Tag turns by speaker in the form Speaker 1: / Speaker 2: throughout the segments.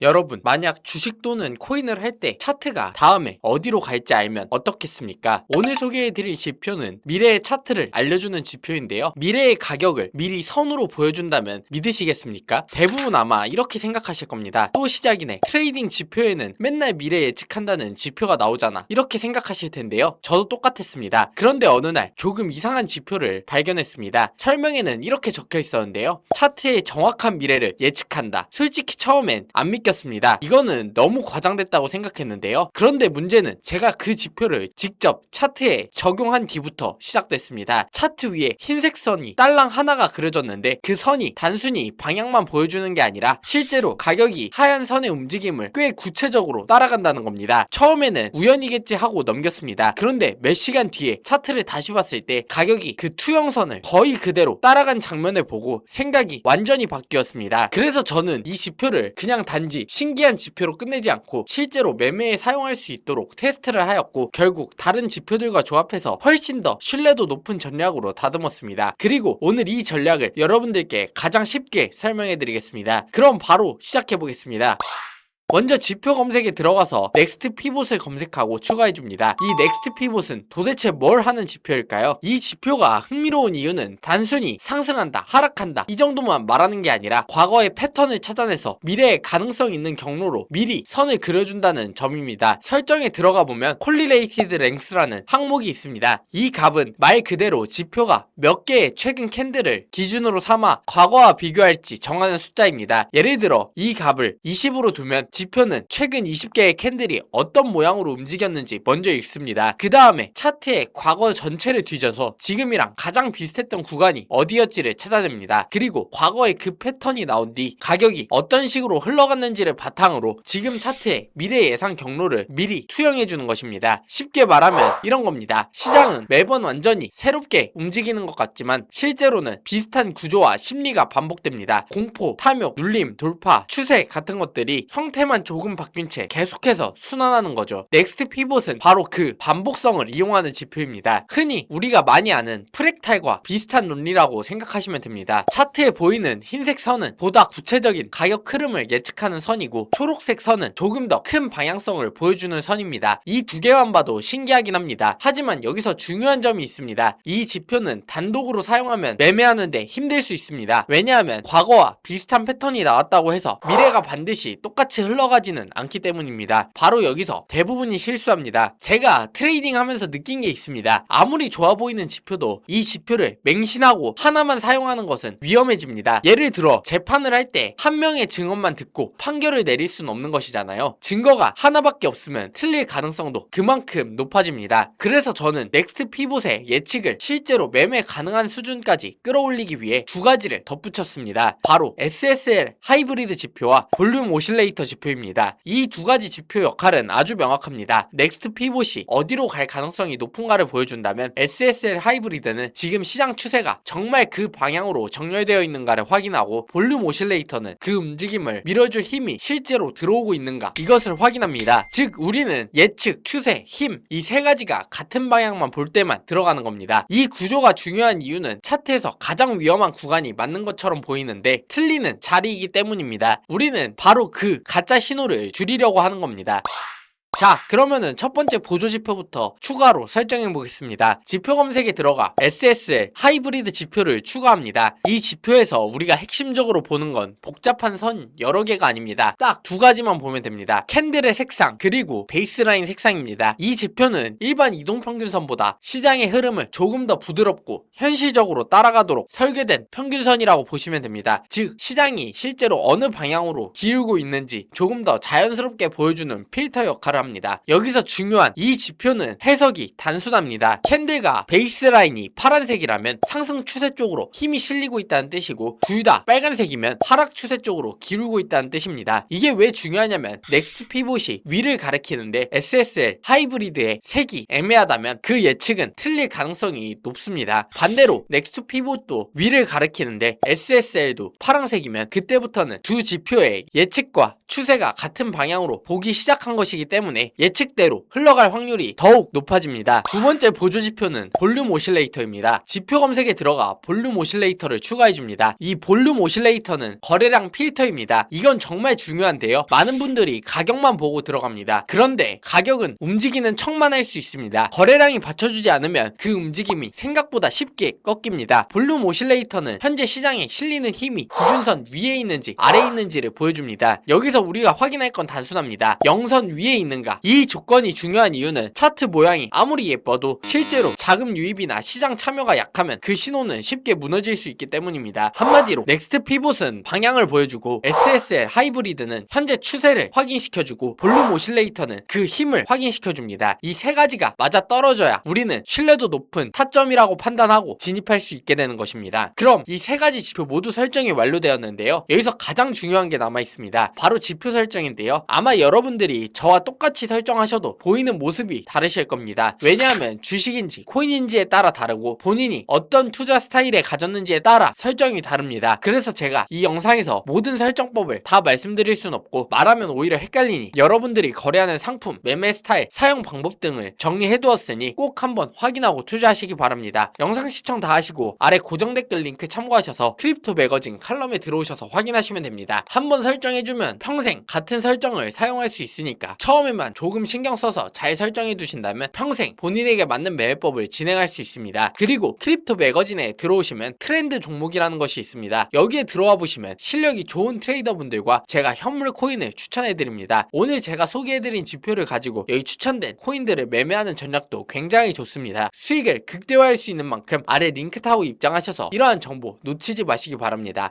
Speaker 1: 여러분, 만약 주식 또는 코인을 할 때 차트가 다음에 어디로 갈지 알면 어떻겠습니까? 오늘 소개해드릴 지표는 미래의 차트를 알려주는 지표인데요. 미래의 가격을 미리 선으로 보여준다면 믿으시겠습니까? 대부분 아마 이렇게 생각하실 겁니다. 또 시작이네. 트레이딩 지표에는 맨날 미래 예측한다는 지표가 나오잖아. 이렇게 생각하실 텐데요. 저도 똑같았습니다. 그런데 어느 날 조금 이상한 지표를 발견했습니다. 설명에는 이렇게 적혀 있었는데요. 차트의 정확한 미래를 예측한다. 솔직히 처음엔 안 믿겼습니다. 이거는 너무 과장됐다고 생각했는데요. 그런데 문제는 제가 그 지표를 직접 차트에 적용한 뒤부터 시작됐습니다. 차트 위에 흰색 선이 딸랑 하나가 그려졌는데 그 선이 단순히 방향만 보여주는 게 아니라 실제로 가격이 하얀 선의 움직임을 꽤 구체적으로 따라간다는 겁니다. 처음에는 우연이겠지 하고 넘겼습니다. 그런데 몇 시간 뒤에 차트를 다시 봤을 때 가격이 그 투영선을 거의 그대로 따라간 장면을 보고 생각이 완전히 바뀌었습니다. 그래서 저는 이 지표를 그냥 단지 신기한 지표로 끝내지 않고 실제로 매매에 사용할 수 있도록 테스트를 하였고 결국 다른 지표들과 조합해서 훨씬 더 신뢰도 높은 전략으로 다듬었습니다. 그리고 오늘 이 전략을 여러분들께 가장 쉽게 설명해 드리겠습니다. 그럼 바로 시작해 보겠습니다. 먼저 지표 검색에 들어가서 넥스트 피봇을 검색하고 추가해줍니다. 이 넥스트 피봇은 도대체 뭘 하는 지표일까요? 이 지표가 흥미로운 이유는 단순히 상승한다, 하락한다 이 정도만 말하는 게 아니라 과거의 패턴을 찾아내서 미래의 가능성 있는 경로로 미리 선을 그려준다는 점입니다. 설정에 들어가 보면 Correlated Length라는 항목이 있습니다. 이 값은 말 그대로 지표가 몇 개의 최근 캔들을 기준으로 삼아 과거와 비교할지 정하는 숫자입니다. 예를 들어 이 값을 20으로 두면 지표는 최근 20개의 캔들이 어떤 모양으로 움직였는지 먼저 읽습니다. 그 다음에 차트의 과거 전체를 뒤져서 지금이랑 가장 비슷했던 구간이 어디였지를 찾아냅니다. 그리고 과거의 그 패턴이 나온 뒤 가격이 어떤 식으로 흘러갔는지를 바탕으로 지금 차트의 미래 예상 경로를 미리 투영해주는 것입니다. 쉽게 말하면 이런 겁니다. 시장은 매번 완전히 새롭게 움직이는 것 같지만 실제로는 비슷한 구조와 심리가 반복됩니다. 공포, 탐욕, 눌림, 돌파, 추세 같은 것들이 형태만 조금 바뀐 채 계속해서 순환하는 거죠. 넥스트 피봇은 바로 그 반복성을 이용하는 지표입니다. 흔히 우리가 많이 아는 프랙탈과 비슷한 논리라고 생각하시면 됩니다. 차트에 보이는 흰색 선은 보다 구체적인 가격 흐름을 예측하는 선이고 초록색 선은 조금 더 큰 방향성을 보여주는 선입니다. 이 두 개만 봐도 신기하긴 합니다. 하지만 여기서 중요한 점이 있습니다. 이 지표는 단독으로 사용하면 매매하는데 힘들 수 있습니다. 왜냐하면 과거와 비슷한 패턴이 나왔다고 해서 미래가 반드시 똑같이 흘러가지는 않기 때문입니다. 바로 여기서 대부분이 실수합니다. 제가 트레이딩 하면서 느낀 게 있습니다. 아무리 좋아 보이는 지표도 이 지표를 맹신하고 하나만 사용하는 것은 위험해집니다. 예를 들어 재판을 할 때 한 명의 증언만 듣고 판결을 내릴 수는 없는 것이잖아요. 증거가 하나밖에 없으면 틀릴 가능성도 그만큼 높아집니다. 그래서 저는 넥스트 피봇의 예측을 실제로 매매 가능한 수준까지 끌어올리기 위해 두 가지를 덧붙였습니다. 바로 SSL 하이브리드 지표와 볼륨 오실레이터 지표입니다. 이 두 가지 지표 역할은 아주 명확합니다. 넥스트 피봇이 어디로 갈 가능성이 높은가를 보여준다면 SSL 하이브리드는 지금 시장 추세가 정말 그 방향으로 정렬되어 있는가를 확인하고 볼륨 오실레이터는 그 움직임을 밀어줄 힘이 실제로 들어오고 있는가 이것을 확인합니다. 즉 우리는 예측, 추세, 힘 이 세 가지가 같은 방향만 볼 때만 들어가는 겁니다. 이 구조가 중요한 이유는 차트에서 가장 위험한 구간이 맞는 것처럼 보이는데 틀리는 자리이기 때문입니다. 우리는 바로 그 가짜 신호를 줄이려고 하는 겁니다. 자, 그러면은 첫 번째 보조지표부터 추가로 설정해 보겠습니다. 지표 검색에 들어가 SSL 하이브리드 지표를 추가합니다. 이 지표에서 우리가 핵심적으로 보는 건 복잡한 선 여러 개가 아닙니다. 딱 두 가지만 보면 됩니다. 캔들의 색상 그리고 베이스라인 색상입니다. 이 지표는 일반 이동평균선보다 시장의 흐름을 조금 더 부드럽고 현실적으로 따라가도록 설계된 평균선이라고 보시면 됩니다. 즉 시장이 실제로 어느 방향으로 기울고 있는지 조금 더 자연스럽게 보여주는 필터 역할을 합니다. 여기서 중요한 이 지표는 해석이 단순합니다. 캔들과 베이스라인이 파란색이라면 상승 추세 쪽으로 힘이 실리고 있다는 뜻이고 둘 다 빨간색이면 하락 추세 쪽으로 기울고 있다는 뜻입니다. 이게 왜 중요하냐면 넥스트 피봇이 위를 가리키는데 SSL 하이브리드의 색이 애매하다면 그 예측은 틀릴 가능성이 높습니다. 반대로 넥스트 피봇도 위를 가리키는데 SSL도 파란색이면 그때부터는 두 지표의 예측과 추세가 같은 방향으로 보기 시작한 것이기 때문에 때문에 예측대로 흘러갈 확률이 더욱 높아집니다. 두 번째 보조 지표는 볼륨 오실레이터입니다. 지표 검색에 들어가 볼륨 오실레이터를 추가해줍니다. 이 볼륨 오실레이터는 거래량 필터입니다. 이건 정말 중요한데요. 많은 분들이 가격만 보고 들어갑니다. 그런데 가격은 움직이는 척만 할 수 있습니다. 거래량이 받쳐주지 않으면 그 움직임이 생각보다 쉽게 꺾입니다. 볼륨 오실레이터는 현재 시장에 실리는 힘이 기준선 위에 있는지 아래에 있는지를 보여줍니다. 여기서 우리가 확인할 건 단순합니다. 0선 위에 있는가? 이 조건이 중요한 이유는 차트 모양이 아무리 예뻐도 실제로 자금 유입이나 시장 참여가 약하면 그 신호는 쉽게 무너질 수 있기 때문입니다. 한마디로 넥스트 피봇은 방향을 보여주고 SSL 하이브리드는 현재 추세를 확인시켜주고 볼륨 오실레이터는 그 힘을 확인시켜줍니다. 이 세 가지가 맞아 떨어져야 우리는 신뢰도 높은 타점이라고 판단하고 진입할 수 있게 되는 것입니다. 그럼 이 세 가지 지표 모두 설정이 완료되었는데요. 여기서 가장 중요한 게 남아있습니다. 바로 지표 설정인데요. 아마 여러분들이 저와 똑같이 설정하셔도 보이는 모습이 다르실 겁니다. 왜냐하면 주식인지 코인인지에 따라 다르고 본인이 어떤 투자 스타일에 가졌는지에 따라 설정이 다릅니다. 그래서 제가 이 영상에서 모든 설정법을 다 말씀드릴 순 없고 말하면 오히려 헷갈리니 여러분들이 거래하는 상품, 매매 스타일, 사용 방법 등을 정리해두었으니 꼭 한번 확인하고 투자하시기 바랍니다. 영상 시청 다 하시고 아래 고정 댓글 링크 참고하셔서 크립토 매거진 칼럼에 들어오셔서 확인하시면 됩니다. 한번 설정해주면 평생 같은 설정을 사용할 수 있으니까 처음에만 조금 신경 써서 잘 설정해 두신다면 평생 본인에게 맞는 매매법을 진행할 수 있습니다. 그리고 크립토 매거진에 들어오시면 트렌드 종목이라는 것이 있습니다. 여기에 들어와 보시면 실력이 좋은 트레이더분들과 제가 현물 코인을 추천해드립니다. 오늘 제가 소개해드린 지표를 가지고 여기 추천된 코인들을 매매하는 전략도 굉장히 좋습니다. 수익을 극대화할 수 있는 만큼 아래 링크 타고 입장하셔서 이러한 정보 놓치지 마시기 바랍니다.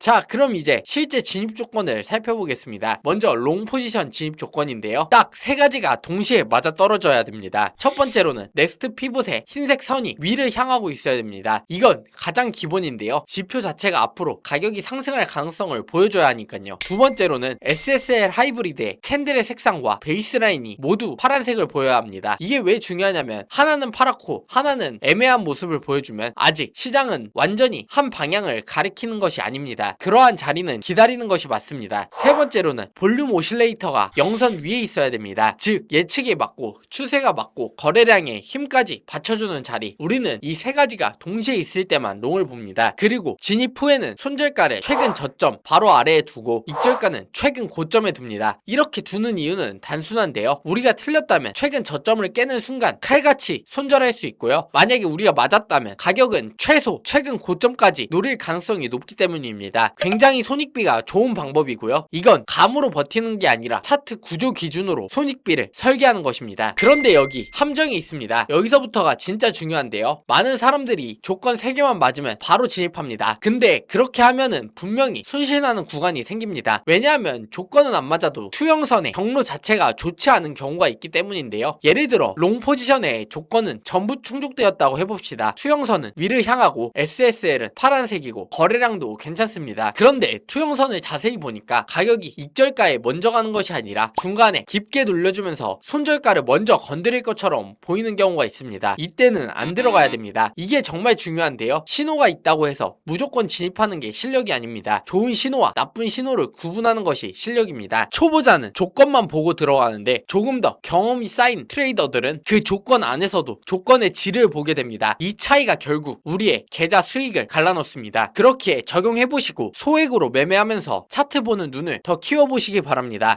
Speaker 1: 자, 그럼 이제 실제 진입 조건을 살펴보겠습니다. 먼저 롱 포지션 진입 조건인데요. 딱 세 가지가 동시에 맞아 떨어져야 됩니다. 첫 번째로는 넥스트 피봇의 흰색 선이 위를 향하고 있어야 됩니다. 이건 가장 기본인데요. 지표 자체가 앞으로 가격이 상승할 가능성을 보여줘야 하니까요. 두 번째로는 SSL 하이브리드의 캔들의 색상과 베이스라인이 모두 파란색을 보여야 합니다. 이게 왜 중요하냐면 하나는 파랗고 하나는 애매한 모습을 보여주면 아직 시장은 완전히 한 방향을 가리키는 것이 아닙니다. 그러한 자리는 기다리는 것이 맞습니다. 세 번째로는 볼륨 오실레이터가 0선 위에 있어야 됩니다. 즉 예측에 맞고 추세가 맞고 거래량의 힘까지 받쳐주는 자리, 우리는 이 세 가지가 동시에 있을 때만 롱을 봅니다. 그리고 진입 후에는 손절가를 최근 저점 바로 아래에 두고 익절가는 최근 고점에 둡니다. 이렇게 두는 이유는 단순한데요. 우리가 틀렸다면 최근 저점을 깨는 순간 칼같이 손절할 수 있고요. 만약에 우리가 맞았다면 가격은 최소 최근 고점까지 노릴 가능성이 높기 때문입니다. 굉장히 손익비가 좋은 방법이고요. 이건 감으로 버티는 게 아니라 차트 구조 기준으로 손익비를 설계하는 것입니다. 그런데 여기 함정이 있습니다. 여기서부터가 진짜 중요한데요. 많은 사람들이 조건 3개만 맞으면 바로 진입합니다. 근데 그렇게 하면은 분명히 손실나는 구간이 생깁니다. 왜냐하면 조건은 안 맞아도 투영선의 경로 자체가 좋지 않은 경우가 있기 때문인데요. 예를 들어 롱 포지션의 조건은 전부 충족되었다고 해봅시다. 투영선은 위를 향하고 SSL은 파란색이고 거래량도 괜찮습니다. 그런데 투영선을 자세히 보니까 가격이 익절가에 먼저 가는 것이 아니라 중간에 깊게 눌려주면서 손절가를 먼저 건드릴 것처럼 보이는 경우가 있습니다. 이때는 안 들어가야 됩니다. 이게 정말 중요한데요. 신호가 있다고 해서 무조건 진입하는 게 실력이 아닙니다. 좋은 신호와 나쁜 신호를 구분하는 것이 실력입니다. 초보자는 조건만 보고 들어가는데 조금 더 경험이 쌓인 트레이더들은 그 조건 안에서도 조건의 질을 보게 됩니다. 이 차이가 결국 우리의 계좌 수익을 갈라놓습니다. 그렇게 적용해보시고 소액으로 매매하면서 차트 보는 눈을 더 키워보시기 바랍니다.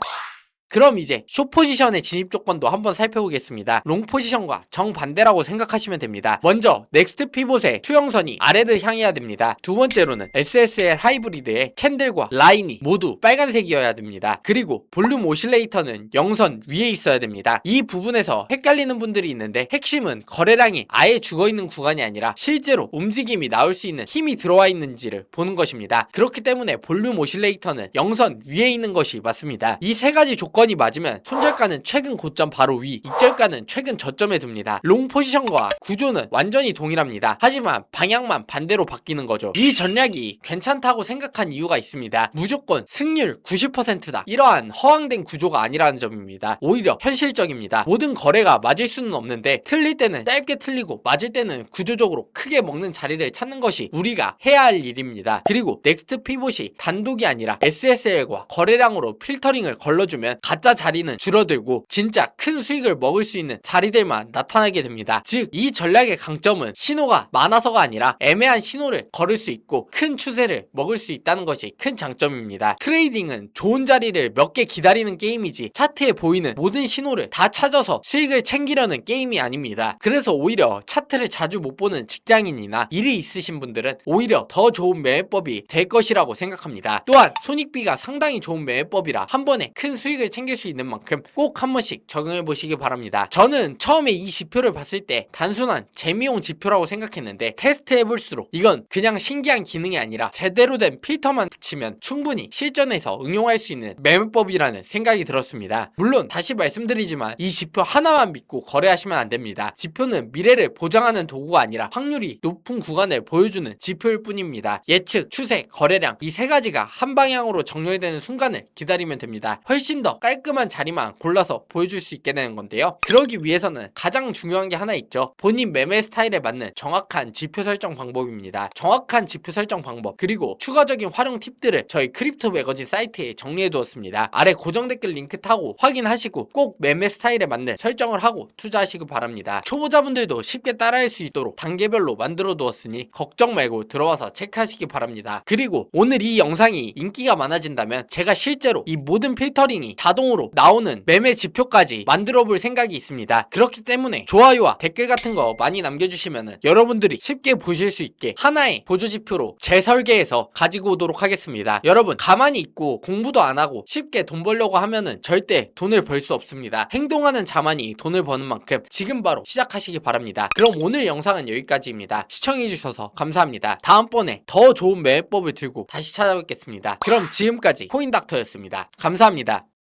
Speaker 1: 그럼 이제 숏 포지션의 진입 조건도 한번 살펴보겠습니다. 롱 포지션과 정반대라고 생각하시면 됩니다. 먼저 넥스트 피봇의 투영선이 아래를 향해야 됩니다. 두 번째로는 SSL 하이브리드의 캔들과 라인이 모두 빨간색이어야 됩니다. 그리고 볼륨 오실레이터는 0선 위에 있어야 됩니다. 이 부분에서 헷갈리는 분들이 있는데 핵심은 거래량이 아예 죽어있는 구간이 아니라 실제로 움직임이 나올 수 있는 힘이 들어와 있는지를 보는 것입니다. 그렇기 때문에 볼륨 오실레이터는 0선 위에 있는 것이 맞습니다. 이 세 가지 조건이 맞으면 손절가는 최근 고점 바로 위, 익절가는 최근 저점에 둡니다. 롱 포지션과 구조는 완전히 동일합니다. 하지만 방향만 반대로 바뀌는 거죠. 이 전략이 괜찮다고 생각한 이유가 있습니다. 무조건 승률 90%다. 이러한 허황된 구조가 아니라는 점입니다. 오히려 현실적입니다. 모든 거래가 맞을 수는 없는데 틀릴 때는 짧게 틀리고 맞을 때는 구조적으로 크게 먹는 자리를 찾는 것이 우리가 해야 할 일입니다. 그리고 넥스트 피봇이 단독이 아니라 SSL과 거래량으로 필터링을 걸러주면 가짜 자리는 줄어들고 진짜 큰 수익을 먹을 수 있는 자리들만 나타나게 됩니다. 즉 이 전략의 강점은 신호가 많아서가 아니라 애매한 신호를 걸을 수 있고 큰 추세를 먹을 수 있다는 것이 큰 장점입니다. 트레이딩은 좋은 자리를 몇 개 기다리는 게임이지 차트에 보이는 모든 신호를 다 찾아서 수익을 챙기려는 게임이 아닙니다. 그래서 오히려 차트를 자주 못 보는 직장인이나 일이 있으신 분들은 오히려 더 좋은 매매법이 될 것이라고 생각합니다. 또한 손익비가 상당히 좋은 매매법이라 한 번에 큰 수익을 챙길 수 있는 만큼 꼭 한 번씩 적용해 보시기 바랍니다. 저는 처음에 이 지표를 봤을 때 단순한 재미용 지표라고 생각했는데 테스트 해볼수록 이건 그냥 신기한 기능이 아니라 제대로 된 필터만 붙이면 충분히 실전에서 응용할 수 있는 매매법이라는 생각이 들었습니다. 물론 다시 말씀드리지만 이 지표 하나만 믿고 거래하시면 안 됩니다. 지표는 미래를 보장하는 도구가 아니라 확률이 높은 구간을 보여주는 지표일 뿐입니다. 예측, 추세, 거래량 이 세 가지가 한 방향으로 정렬되는 순간을 기다리면 됩니다. 훨씬 더 깔끔한 자리만 골라서 보여줄 수 있게 되는 건데요. 그러기 위해서는 가장 중요한 게 하나 있죠. 본인 매매 스타일에 맞는 정확한 지표 설정 방법입니다. 정확한 지표 설정 방법 그리고 추가적인 활용 팁들을 저희 크립토 매거진 사이트에 정리해 두었습니다. 아래 고정 댓글 링크 타고 확인하시고 꼭 매매 스타일에 맞는 설정을 하고 투자하시기 바랍니다. 초보자분들도 쉽게 따라할 수 있도록 단계별로 만들어 두었으니 걱정 말고 들어와서 체크하시기 바랍니다. 그리고 오늘 이 영상이 인기가 많아진다면 제가 실제로 이 모든 필터링이 자동으로 나오는 매매 지표까지 만들어 볼 생각이 있습니다. 그렇기 때문에 좋아요와 댓글 같은 거 많이 남겨주시면 여러분들이 쉽게 보실 수 있게 하나의 보조지표로 재설계해서 가지고 오도록 하겠습니다. 여러분 가만히 있고 공부도 안 하고 쉽게 돈 벌려고 하면은 절대 돈을 벌 수 없습니다. 행동하는 자만이 돈을 버는 만큼 지금 바로 시작하시기 바랍니다. 그럼 오늘 영상은 여기까지입니다. 시청해주셔서 감사합니다. 다음번에 더 좋은 매매법을 들고 다시 찾아뵙겠습니다. 그럼 지금까지 코인닥터였습니다. 감사합니다.